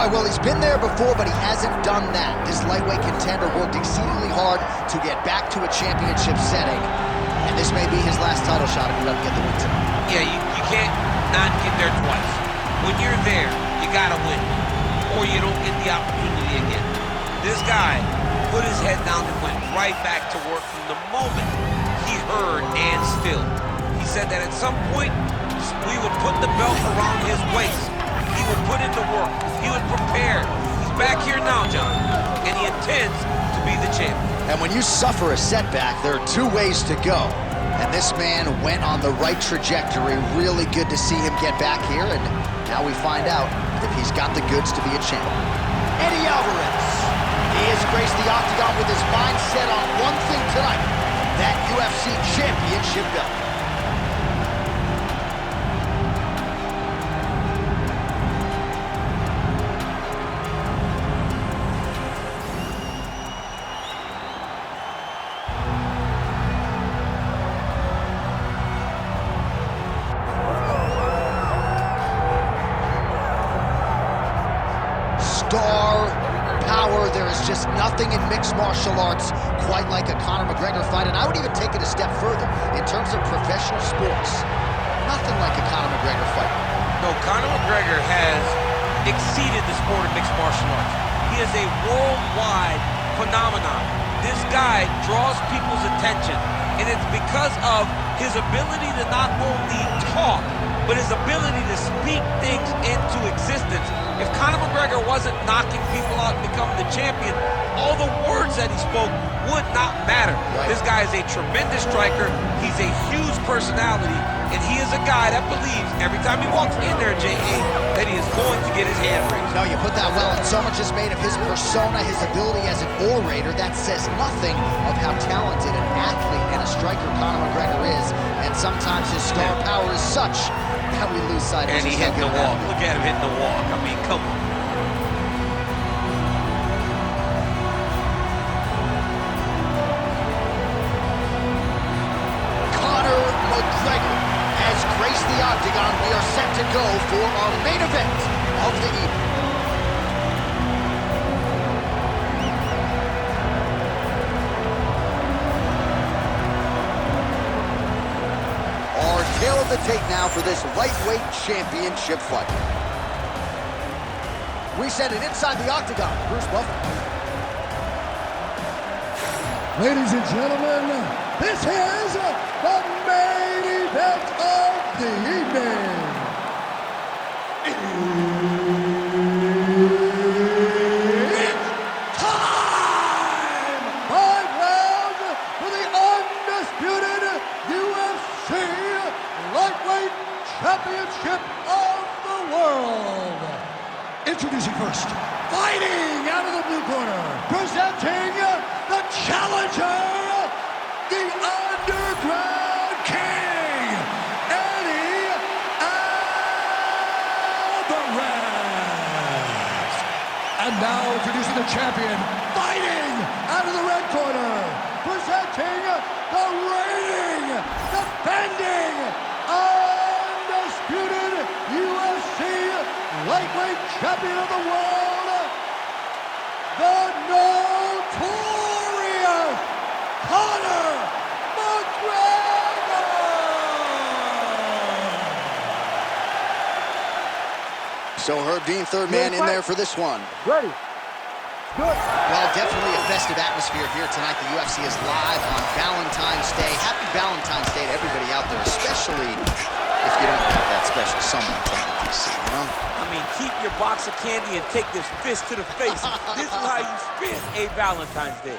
well, he's been there before, but he hasn't done that. This lightweight contender worked exceedingly hard to get back to a championship setting, and this may be his last title shot if he doesn't get the win tonight. Yeah, you can't not get there twice. When you're there, you gotta win, or you don't get the opportunity again. This guy put his head down and went right back to work from the moment he heard and still. He said that at some point, we would put the belt around his waist. He would put in the work. He would prepare. He's back here now, John, and he intends to be the champion. And when you suffer a setback, there are two ways to go. And this man went on the right trajectory. Really good to see him get back here, and now we find out if he's got the goods to be a champion. Eddie Alvarez. He has graced the octagon with his mind set on one thing tonight, that UFC championship belt. Star power. There is just nothing in mixed martial arts quite like a Conor McGregor fight, and I would even take it a step further in terms of professional sports. Nothing like a Conor McGregor fight. No, Conor McGregor has exceeded the sport of mixed martial arts. He is a worldwide phenomenon. This guy draws people's attention, and it's because of his ability to not only talk, but his ability to speak things into existence. If Conor McGregor wasn't knocking people out and becoming the champion, all the words that he spoke would not matter. Right. This guy is a tremendous striker. He's a huge personality, and he is a guy that believes every time he walks in there, J.A., that he is going to get his hand raised. No, you put that well, and so much is made of his persona, his ability as an orator. That says nothing of how talented an athlete and a striker Conor McGregor is, and sometimes his star power is such that we lose sight of And he hit the walk. Look at him hitting the walk. I mean, come on. Conor McGregor has graced the octagon. We are set to go for our main event of the evening. Our tale of the tape now for this lightweight championship fight. We send it inside the octagon. Bruce Buffer. Ladies and gentlemen, this is the main event of the evening. It's time! 5 rounds for the undisputed UFC Lightweight Championship of the world. Introducing first, fighting out of the blue corner, presenting the challenger, the Underground King, Eddie Alvarez. And now introducing the champion, fighting out of the red corner, presenting the reigning, defending, undisputed UFC lightweight champion of the world, the notorious Conor McGregor! So Herb Dean, third man in there for this one. Ready. Good. Well, definitely a festive atmosphere here tonight. The UFC is live on Valentine's Day. Happy Valentine's Day to everybody out there, especially if you don't have that special someone from DC, you know? I mean, keep your box of candy and take this fist to the face. This is how you spend a Valentine's Day.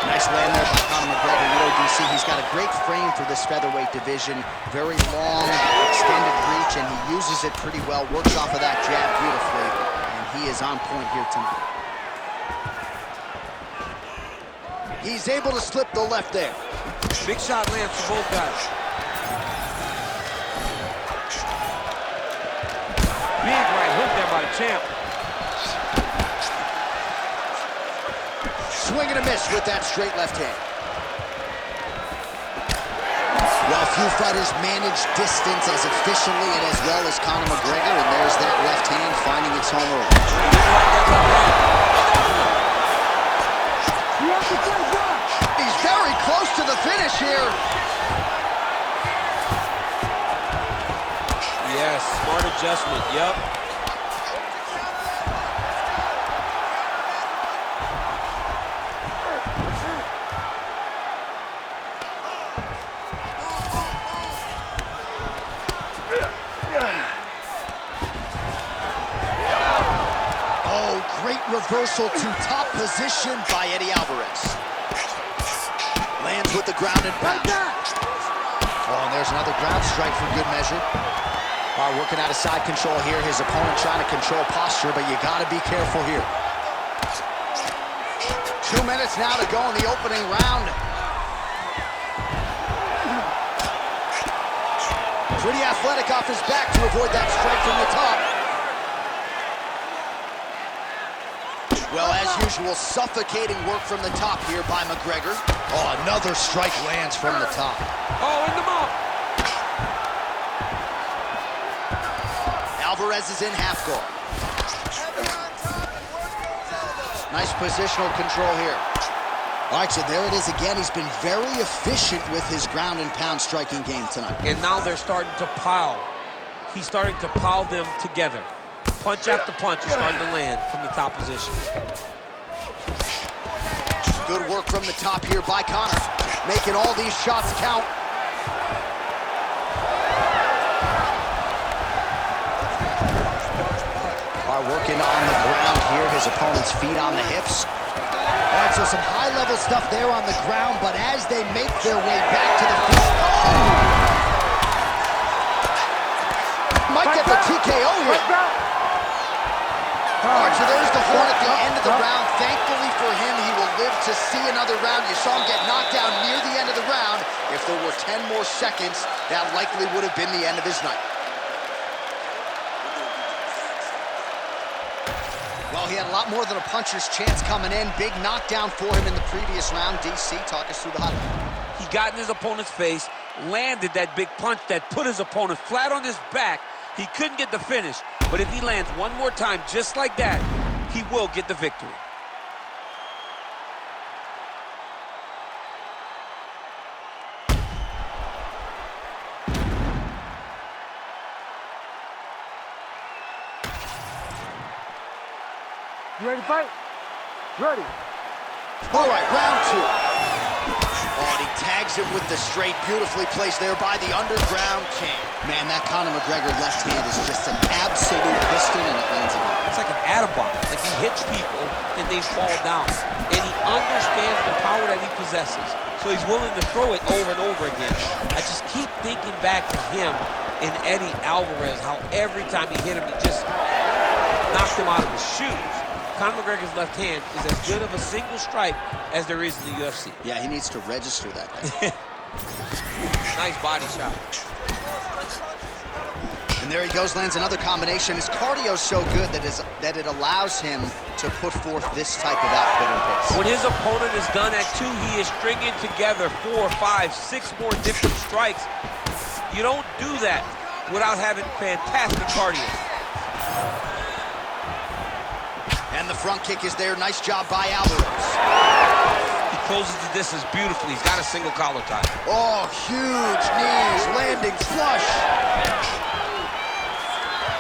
Nice land there by Conor McGregor. You know, DC, he's got a great frame for this featherweight division. Very long, extended reach, and he uses it pretty well. Works off of that jab beautifully, and he is on point here tonight. He's able to slip the left there. Big shot lands for both guys. Big right hook there by the champ. Swing and a miss with that straight left hand. Well, few fighters manage distance as efficiently and as well as Conor McGregor, and there's that left hand finding its home early. He's very close to the finish here. Yes, smart adjustment, yep. Great reversal to top position by Eddie Alvarez. Lands with the ground and pound. Oh, and there's another ground strike for good measure. Working out of side control here. His opponent trying to control posture, but you got to be careful here. 2 minutes now to go in the opening round. Pretty athletic off his back to avoid that strike from the top. Well, as usual, suffocating work from the top here by McGregor. Oh, another strike lands from the top. Oh, in the mouth. Alvarez is in half guard. Nice positional control here. All right, so there it is again. He's been very efficient with his ground and pound striking game tonight. And now they're starting to pile. He's starting to pile them together. Punch after punch is starting to land from the top position. Good work from the top here by Conor, making all these shots count. Working on the ground here, his opponent's feet on the hips. All right, so some high-level stuff there on the ground, but as they make their way back to the feet, might get the TKO here. All right, so there's the horn at the end of the round. Thankfully for him, he will live to see another round. You saw him get knocked down near the end of the round. If there were 10 more seconds, that likely would have been the end of his night. Well, he had a lot more than a puncher's chance coming in. Big knockdown for him in the previous round. DC, talk us through the highlight. He got in his opponent's face, landed that big punch that put his opponent flat on his back. He couldn't get the finish, but if he lands one more time just like that, he will get the victory. You ready to fight? Ready. All right, round two. Oh, and he tags him with the straight, beautifully placed there by the underground king. Man, that Conor McGregor left hand is just an absolute piston, and it lands again. It's like an Atabomb. Like he hits people and they fall down. And he understands the power that he possesses. So he's willing to throw it over and over again. I just keep thinking back to him and Eddie Alvarez, how every time he hit him, he just knocked him out of his shoes. Conor McGregor's left hand is as good of a single strike as there is in the UFC. Yeah, he needs to register that. Nice body shot. And there he goes, lands another combination. His cardio's so good that it allows him to put forth this type of output and pace. When his opponent is done at 2, he is stringing together 4, 5, 6 more different strikes. You don't do that without having fantastic cardio. And the front kick is there. Nice job by Alvarez. He closes the distance beautifully. He's got a single collar tie. Oh, huge knees, landing flush.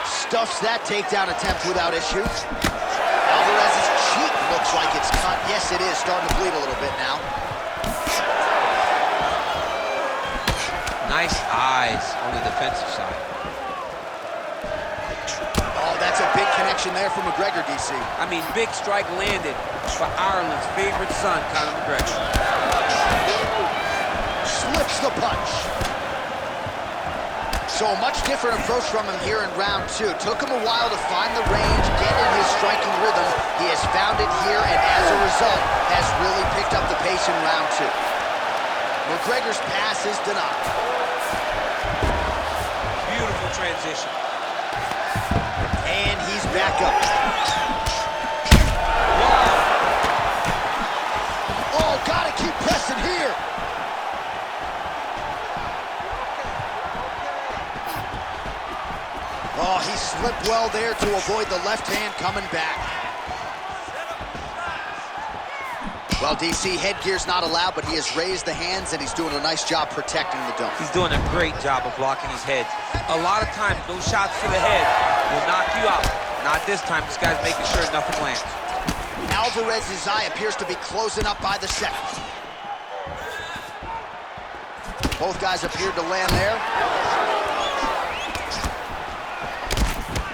Stuffs that takedown attempt without issue. Alvarez's cheek looks like it's cut. Yes, it is. Starting to bleed a little bit now. Nice eyes on the defensive side. Oh, that's a big connection there for McGregor, DC. I mean, big strike landed for Ireland's favorite son, Conor McGregor. Slips the punch. So a much different approach from him here in round 2. Took him a while to find the range, get in his striking rhythm. He has found it here, and as a result, has really picked up the pace in round 2. McGregor's pass is denied. Beautiful transition. And he's back up. Wow. Oh, gotta keep pressing here. clip well there to avoid the left hand coming back. Well, DC, headgear's not allowed, but he has raised the hands, and he's doing a nice job protecting the dome. He's doing a great job of blocking his head. A lot of times, those shots to the head will knock you out. Not this time. This guy's making sure nothing lands. Alvarez's eye appears to be closing up by the second. Both guys appeared to land there.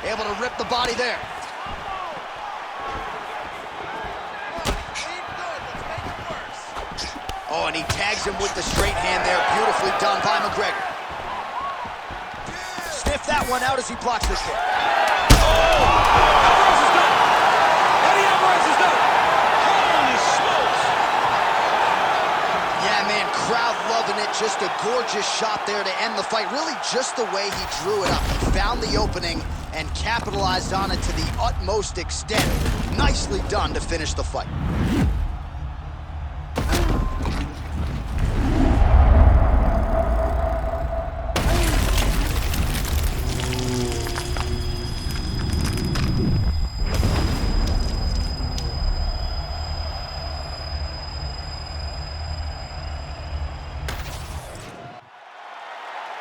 Able to rip the body there. Oh, and he tags him with the straight hand there. Beautifully done by McGregor. Sniff that one out as he blocks the kick. Alvarez is done. Eddie Alvarez is done. Holy smokes. Yeah, man, crowd loving it. Just a gorgeous shot there to end the fight. Really just the way he drew it up. He found the opening and capitalized on it to the utmost extent. Nicely done to finish the fight.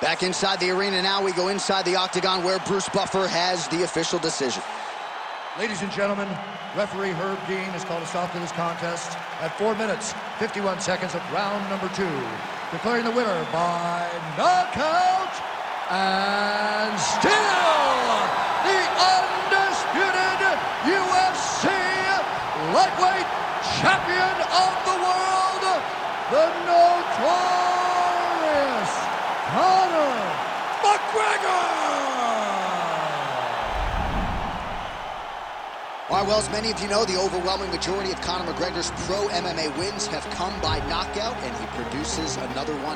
Back inside the arena now, we go inside the octagon where Bruce Buffer has the official decision. Ladies and gentlemen, referee Herb Dean has called a stop to this contest at 4 minutes, 51 seconds of round number 2, declaring the winner by knockout and still the undisputed UFC lightweight champion of the world, the notorious Conor McGregor! All right, well, as many of you know, the overwhelming majority of Conor McGregor's pro MMA wins have come by knockout, and he produces another one